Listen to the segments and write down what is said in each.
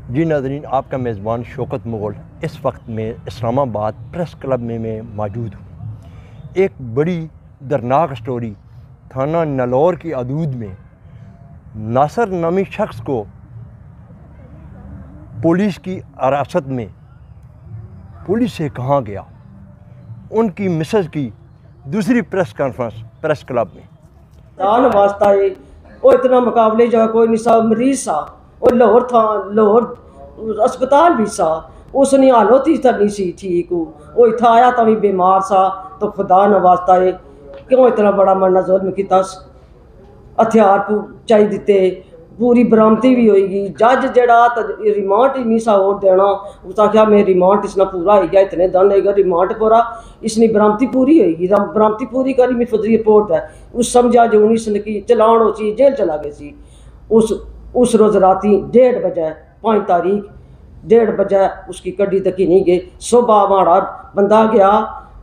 जी नाज़रीन, आपका मेज़बान शौकत मुग़ल इस वक्त में इस्लामाबाद प्रेस क्लब में मैं मौजूद हूँ। एक बड़ी दर्दनाक स्टोरी थाना नलौर की हदूद में नासिर नामी शख्स को पुलिस की हिरासत में पुलिस से कहाँ गया, उनकी मिसेज की दूसरी प्रेस कॉन्फ्रेंस प्रेस क्लब में। वास्ता है वो इतना मुकाबले जा कोई नहीं सा, मरीज सा और लाहौर था, लाहौर अस्पताल भी सा, उसने हालत ही तो नहीं सी ठीक वो इतना आया तो भी बीमार सा। तो खुदा न वास्ता है क्यों इतना बड़ा मरना जुल्म किया, हथियार चाहिए दिते, पूरी बरामदी भी होएगी। जज जड़ा रिमांड ही नहीं सा और देना, उसका क्या मैं रिमांड इसना पूरा हो गया, इतने दिन होगा रिमांड पूरा, इसने बरामदी पूरी होएगी। बरामदी पूरी करी मैं फजरी रिपोर्ट है उस समझा जो उन्नीस की चलान हो सी, जेल चला गए सी। उस रोज़ राती 1:30 बजे 5 तारीख 1:30 बजे उसकी कड्डी तक ही नहीं गई। सुबह हमारा बंदा गया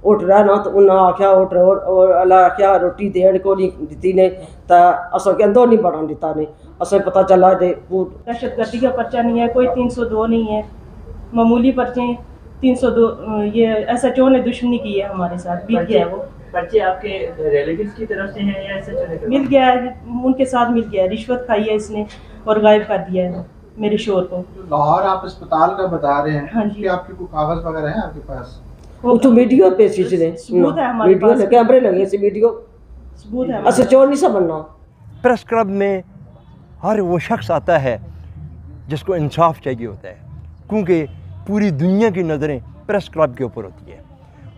उठ रहा ना तो उन्हें आख्या उठ और अल्लाह आख्या रोटी देन को नहीं दी ने, तो अस अंदर नहीं बढ़न दिता ने। असें पता चला जे दहशतगर्दी का पर्चा नहीं है, कोई 302 नहीं है, मामूली पर्चे 302 ये SHO ने दुश्मनी की है हमारे साथ। मिल गया है वो पर्चे आपके रिलेटिव्स की तरफ से हैं या SHO? मिल गया है, उनके साथ मिल गया है, रिश्वत खाई है इसने और गायब कर दिया है मेरे शोर को। लाहौर आप अस्पताल का बता रहे हैं, हाँ जी। आपके कोई कागज वगैरह हैं आपके पास? वो तो वीडियो पे सी सबूत है हमारे पास, कैमरे लगे सी, वीडियो सबूत है। SHO नहीं सा बनना। प्रेस क्लब में हर वो शख्स आता है जिसको इंसाफ चाहिए होता है, क्योंकि पूरी दुनिया की नज़रें प्रेस क्लब के ऊपर होती है।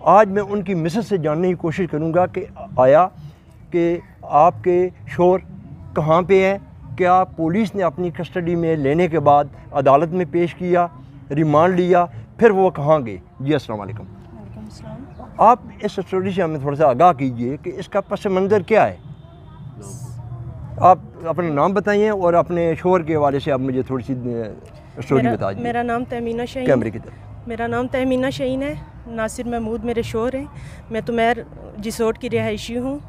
आज मैं उनकी मिसेज से जानने की कोशिश करूंगा कि आया कि आपके शोर कहाँ पे है, क्या पुलिस ने अपनी कस्टडी में लेने के बाद अदालत में पेश किया, रिमांड लिया, फिर वो कहाँ गए? जी अस्सलाम वालेकुम। आप इस स्टोरी से हमें थोड़ा सा आगाह कीजिए कि इसका पस मंज़र क्या है। आप अपना नाम बताइए और अपने शोर के हवाले से आप मुझे थोड़ी सी स्टोरी बता दीजिए। मेरा नाम तहमीना शहीन, कैमरे की तरफ। मेरा नाम तहमीना शहीन है, नासिर महमूद मेरे शोर हैं। मैं तुमैर जिसोट की रिहायशी हूँ।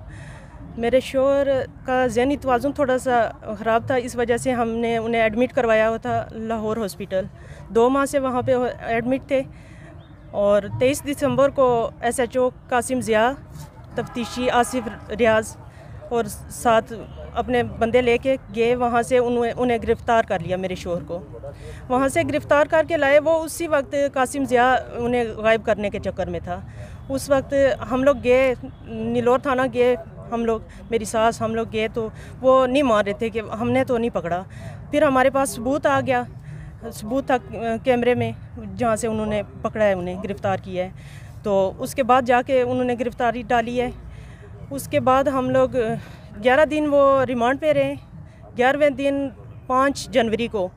मेरे शोर का ज़हनी तवाज़ुन थोड़ा सा ख़राब था, इस वजह से हमने उन्हें एडमिट करवाया हुआ था लाहौर हॉस्पिटल। 2 माह से वहाँ पे एडमिट थे और 23 दिसंबर को SHO कासिम ज़िया, तफ्तीशी आसिफ रियाज और साथ अपने बंदे लेके गए वहाँ से। उन्हें गिरफ़्तार कर लिया मेरे शोहर को, वहाँ से गिरफ़्तार करके लाए। वो उसी वक्त कासिम ज़िया उन्हें गायब करने के चक्कर में था। उस वक्त हम लोग गए, नीलोर थाना गए, हम लोग मेरी सास हम लोग गए तो वो नहीं मान रहे थे कि हमने तो नहीं पकड़ा। फिर हमारे पास सबूत आ गया, सबूत था कैमरे में जहाँ से उन्होंने पकड़ा है, उन्हें गिरफ़्तार किया है। तो उसके बाद जाके उन्होंने गिरफ़्तारी डाली है। उसके बाद हम लोग 11 दिन वो रिमांड पे रहे। 11वें दिन 5 जनवरी को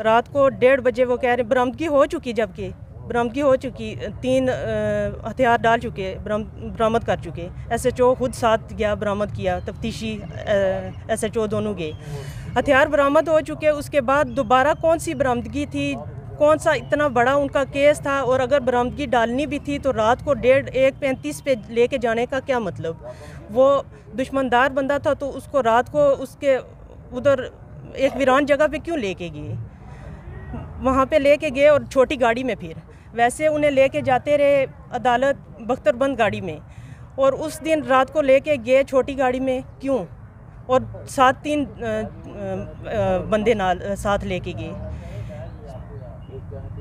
रात को 1:30 बजे वो कह रहे बरामदगी हो चुकी, जबकि बरामदगी हो चुकी, 3 हथियार डाल चुके, बरामद कर चुके। SHO खुद साथ गया, बरामद किया, तफ्तीशी SHO दोनों गए, हथियार बरामद हो चुके। उसके बाद दोबारा कौन सी बरामदगी थी, कौन सा इतना बड़ा उनका केस था, और अगर बरामदगी डालनी भी थी तो रात को 1:35 पे लेके जाने का क्या मतलब? वो दुश्मनदार बंदा था तो उसको रात को उसके उधर एक वीरान जगह पे क्यों लेके गए? वहाँ पे लेके गए और छोटी गाड़ी में, फिर वैसे उन्हें लेके जाते रहे अदालत बख्तरबंद गाड़ी में, और उस दिन रात को लेके गए छोटी गाड़ी में क्यों? और साथ 3 बंदे साथ लेके गए,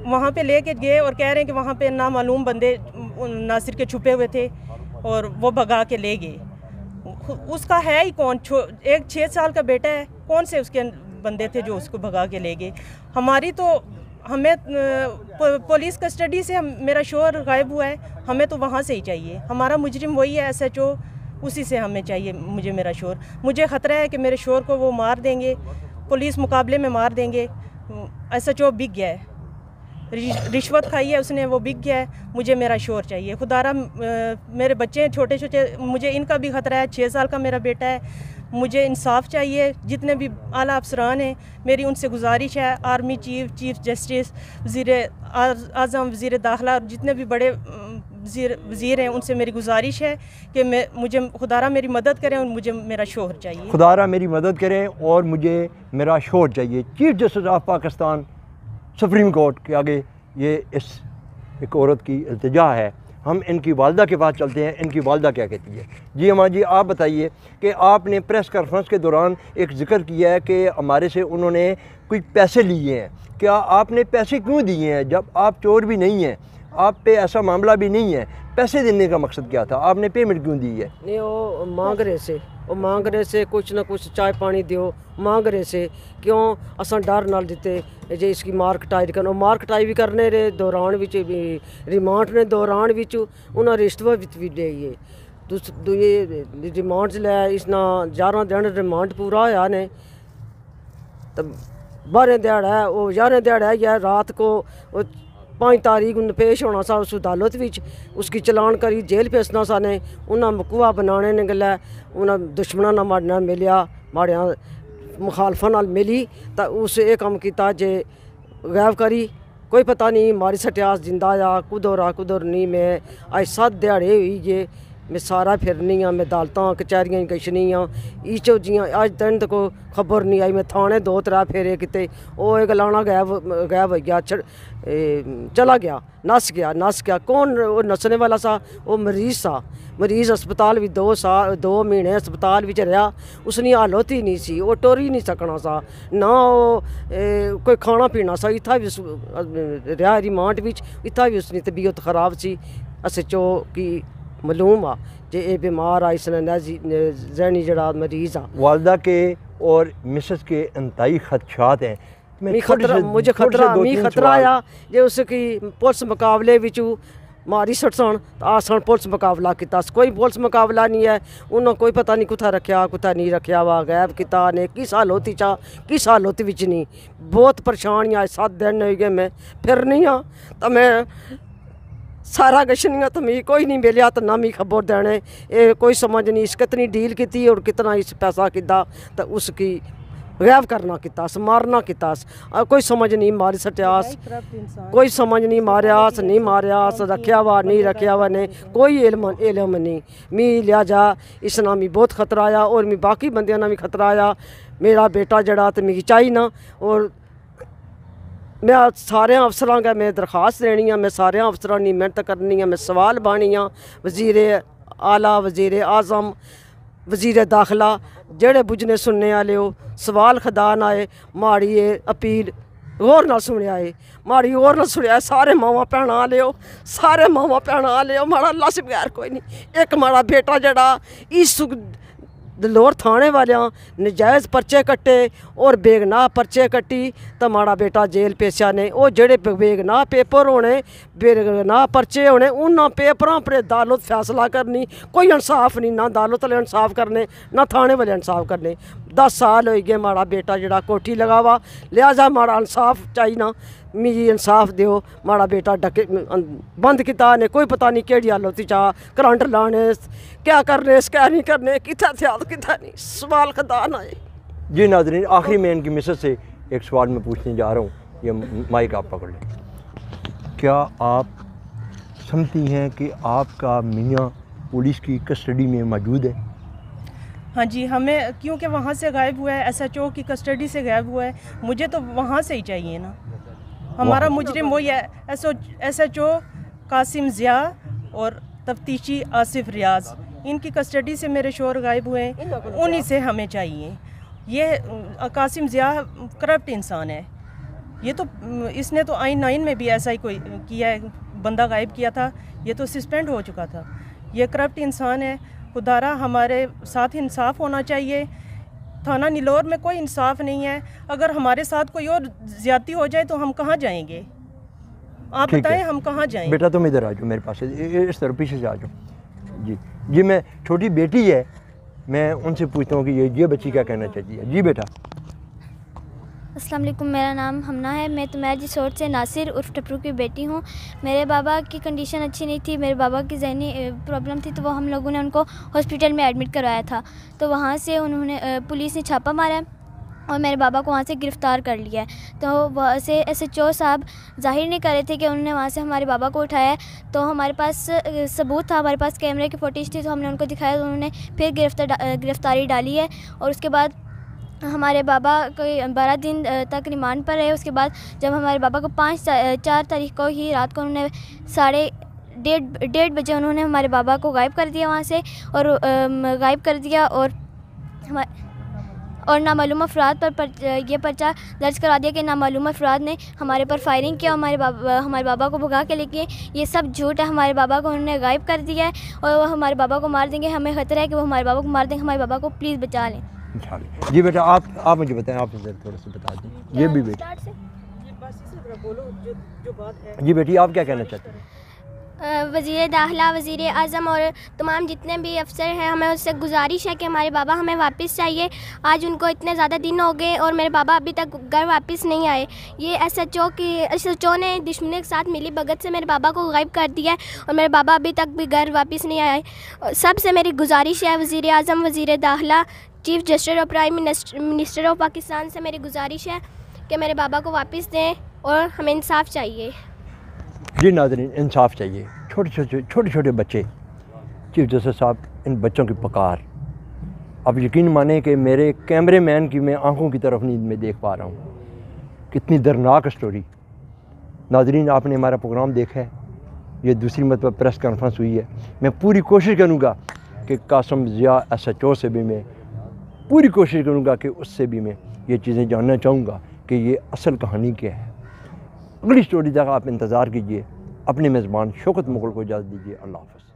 वहाँ पे लेके गए और कह रहे हैं कि वहाँ पे नामालूम बंदे नासिर के छुपे हुए थे और वो भगा के ले गए। उसका है ही कौन? एक 6 साल का बेटा है, कौन से उसके बंदे थे जो उसको भगा के ले गए? हमारी तो हमें पुलिस कस्टडी से मेरा शोहर गायब हुआ है, हमें तो वहाँ से ही चाहिए। हमारा मुजरिम वही है SHO, उसी से हमें चाहिए। मुझे मेरा शोहर, मुझे ख़तरा है कि मेरे शोहर को वो मार देंगे, पुलिस मुकाबले में मार देंगे। SHO बिक गया है, रिश्वत खाई है उसने, वो बिक गया है। मुझे मेरा शोहर चाहिए। खुदारा मेरे बच्चे हैं छोटे छोटे, मुझे इनका भी ख़तरा है। 6 साल का मेरा बेटा है। मुझे इंसाफ चाहिए। जितने भी आला अफसरान हैं, मेरी उनसे गुजारिश है, आर्मी चीफ, चीफ जस्टिस, वज़ीर आज़म, वज़ीर दाखिला, जितने भी बड़े वज़ीर हैं, उनसे मेरी गुजारिश है कि मुझे खुदारा मेरी मदद करें और मुझे मेरा शोहर चाहिए। खुदारा मेरी मदद करें और मुझे मेरा शोहर चाहिए। Chief justice of Pakistan supreme court के आगे ये इस एक औरत की इल्तिजा है। हम इनकी वालदा के पास चलते हैं, इनकी वालदा क्या कहती है। जी अम्मा जी, आप बताइए कि आपने प्रेस कॉन्फ्रेंस के दौरान एक ज़िक्र किया है कि हमारे से उन्होंने कोई पैसे लिए हैं। क्या आपने पैसे क्यों दिए हैं जब आप चोर भी नहीं हैं, आप पे ऐसा मामला भी नहीं है? पैसे देने का मकसद क्या था? आपने पेमेंट क्यों दी है? नहीं, वो मांग रहे से कुछ ना कुछ चाय पानी दियो मांग रहे से। क्यों असा डर नाल दिते जे इसकी मार्कटाई करना, मार्कटाई भी करने रे दौरान विच भी रिमांड ने दौरान विच उन्हें रिश्वत भी देइए दूए रिमांड ले इसना 11 दिन रिमांड पूरा होया ने तब 12 दिहाड़ा है वो 11 दिहाड़ा है या रात को 5 तारीख को पेश होना सा उस अदालत विच, उसकी चलान करी जेल भेजना सा ने। उन्हें मकुआ बनाने ने गल्ला उन्हें दुश्मना ना माड़े नाल मिलिया, माड़े मुखालफा नाल मिली तो उस ये काम किया जे गैब करी। कोई पता नहीं मारी सटियास जिंदा या कुदर नहीं। मैं अज 7 दिहाड़े हुई जे मैं सारा फिरनी हाँ, मैं अदालतां कचहरियां गशनी हाँ, ईचो जियां अज दिन तक कोई खबर नहीं आई। मैं थाने 2-3 फेरे किते वो एक गलाना गैब हो गया, चला गया, नस गया। कौन वो नसने वाला सा? वो मरीज़ अस्पताल भी 2 महीने अस्पताल भी रहा, उसकी हालत ही नहीं सी, वो टुर ही नहीं सकना सा ना, वो कोई खाना पीना सा। इतना भी रहा रिमांड भी, इतना भी उसकी तबीयत खराब सी। SHO की मालूम आ जे ये बीमार आ, इसने जहनी जड़ा मरीज़ आ। वालदा के और मिसेस के इंतहाई खदशात हैं। मुझे खतरा आया जे उसकी पुलिस मुकाबले विचू मारी सटसन आसन पुलिस मुकाबला किया। कोई पुलिस मुकाबला नहीं है, उन्होंने कोई पता नहीं कुत्था रखा कुत्था नहीं रखा वा, गैब किता ने किस हालत चा किस हालत विच नहीं। बहुत परेशान आज 7 दिन हो गए मैं फिरनी हाँ, तो मैं सारा गशनिया तो मिगी कोई नहीं मिलिया, तो ना मिगी खबर देने ये कोई समझ नहीं। इस कितनी डील की और कितना इस पैसा किया तो उसकी गैब करना किता, मारना किता, कोई समझ नहीं। मारी सटियास कोई समझ नहीं, मारियास नहीं मारियास, रखा वा नहीं रखा वा ने कोई इल्म नहीं। मी लिहाजा इस ना मी बहुत खतरा आया और मी बाकी बंदियां ना भी खतरा आया। मेरा बेटा जड़ा तो मिगी चाहिए ना, और मैं सारे अफसरां का मैं दरखास्त देनी है, मैं सारे अफसरां की मेहनत करनी है, मैं सवाल बानी हाँ वज़ीर आला, वज़ीर आज़म, वज़ीर दाखिला जेड़े बुझने सुनने वाले हो सवाल खदान आए। माड़ी अपील गौर नाल सुनिया है, माड़ी गौर नाल सुनिया है। सारे मावां भैणां आले हो, सारे मावां भैणां आले हो, माड़ा अल्लाह से बगैर कोई नहीं। एक माड़ा बेटा जड़ा इस दलोर थाने वालियां नजायज़ पर्चे कट्टे और बेगनाह पर्चे कट्टी तो माड़ा बेटा जेल पेशा ने। वो जेड़े बेगनाह पेपर होने, बेगनाह पर्चे होने, उन्होंने पेपरों पर अदालत फैसला करनी। कोई इंसाफ नहीं, ना अदालत वाले इंसाफ करने ना थाने वाले इंसाफ करने। 10 साल हो गए माड़ा बेटा जड़ा कोठी लगावा, लिहाजा माड़ा इंसाफ चाहिए ना, मिगी इंसाफ दियो। माड़ा बेटा डके बंद किता ने, कोई पता नहीं केड़ी हालत चाह करंट लाने क्या करने क्या नहीं करने, कितना थे कितना नहीं, सवाल खदान आए। जी नाज़रीन, आखिरी में इनकी मिसेस से एक सवाल मैं पूछने जा रहा हूँ, ये माइक आप पकड़ लें। क्या आप समझती हैं कि आपका मियाँ पुलिस की कस्टडी में मौजूद है? हाँ जी, हमें क्योंकि वहाँ से गायब हुआ है, SHO की कस्टडी से गायब हुआ है, मुझे तो वहाँ से ही चाहिए ना। हमारा मुजरिम वही है, SHO कासिम ज़िया और तफ्तीशी आसिफ रियाज, इनकी कस्टडी से मेरे शोहर गायब हुए हैं, उन्हीं से हमें चाहिए। ये कासिम ज़िया करप्ट इंसान है, ये तो इसने तो आइन 9 में भी ऐसा ही कोई किया है, बंदा गायब किया था, ये तो सस्पेंड हो चुका था। ये करप्ट इंसान है, खुदारा हमारे साथ इंसाफ होना चाहिए। थाना नीलोर में कोई इंसाफ नहीं है, अगर हमारे साथ कोई और ज्यादती हो जाए तो हम कहाँ जाएंगे? आप बताएं हम कहाँ जाएं? बेटा तुम इधर आ जाओ मेरे पास, इस तरफ पीछे से आ जाओ। जी मैं छोटी बेटी है, मैं उनसे पूछता हूँ कि ये बच्ची क्या कहना चाहती है। जी बेटा। अस्सलाम वालेकुम, मेरा नाम हमना है, मैं तुम्हारे रिसोर्ट से नासिर उर्फ टपरू की बेटी हूँ। मेरे बाबा की कंडीशन अच्छी नहीं थी, मेरे बाबा की जहनी प्रॉब्लम थी, तो वो हम लोगों ने उनको हॉस्पिटल में एडमिट करवाया था। तो वहाँ से उन्होंने पुलिस ने छापा मारा और मेरे बाबा को वहाँ से गिरफ़्तार कर लिया है। तो वहाँ से SHO साहब जाहिर नहीं कर रहे थे कि उन्होंने वहाँ से हमारे बाबा को उठाया है। तो हमारे पास सबूत था, हमारे पास कैमरे की फुटेज थी, तो हमने उनको दिखाया, तो उन्होंने फिर गिरफ़्तारी डाली है। और उसके बाद हमारे बाबा कोई 12 दिन तक रिमांड पर रहे। उसके बाद जब हमारे बाबा को 4 तारीख को ही रात को उन्होंने 1:30 बजे उन्होंने हमारे बाबा को गायब कर दिया वहाँ से, और गायब कर दिया और नामालूम अफराद पर ये पर्चा दर्ज करा दिया कि नामालूम अफराद ने हमारे पर फायरिंग किया, हमारे बाबा को भगा के लेके। ये सब झूठ है। हमारे बाबा को उन्होंने गायब कर दिया है और वो हमारे बाबा को मार देंगे। हमें खतरा है कि वो हमारे बाबा को मार देंगे। हमारे बाबा को प्लीज़ बचा लें। जी बेटा, आप मुझे बताएं, आप थोड़ा सा बता दें। ये भी बेटा, जी बेटी, आप क्या कहना चाहते हैं? वज़ीर दाखिला, वज़ीर आज़म और तमाम जितने भी अफसर हैं, हमें उससे गुजारिश है कि हमारे बाबा हमें वापस चाहिए। आज उनको इतने ज़्यादा दिन हो गए और मेरे बाबा अभी तक घर वापस नहीं आए। ये SHO ने दुश्मनी के साथ मिली भगत से मेरे बाबा को गायब कर दिया है और मेरे बाबा अभी तक भी घर वापस नहीं आए। सबसे मेरी गुजारिश है, वज़ीर आज़म, वज़ीर दाखिला, चीफ़ जस्टिस और प्राइम मिनिस्टर ऑफ पाकिस्तान से मेरी गुजारिश है कि मेरे बाबा को वापस दें और हमें इंसाफ चाहिए। जी नाज़रीन, इंसाफ चाहिए। छोटे छोटे बच्चे, चीफ जस्टिस साहब, इन बच्चों की पुकार, अब यकीन माने कि मेरे कैमरे मैन की मैं आंखों की तरफ नींद में देख पा रहा हूँ। कितनी दर्दनाक स्टोरी। नाज़रीन, आपने हमारा प्रोग्राम देखा है, ये दूसरी मरतबा प्रेस कॉन्फ्रेंस हुई है। मैं पूरी कोशिश करूँगा कि कासिम ज़िया SHO से भी मैं पूरी कोशिश करूँगा कि उससे भी मैं ये चीज़ें जानना चाहूँगा कि ये असल कहानी क्या है। अगली स्टोरी तक आप इंतज़ार कीजिए। अपने मेज़बान शौकत मुग़ल को इजाज़त दीजिए। अल्लाह हाफ़िज़।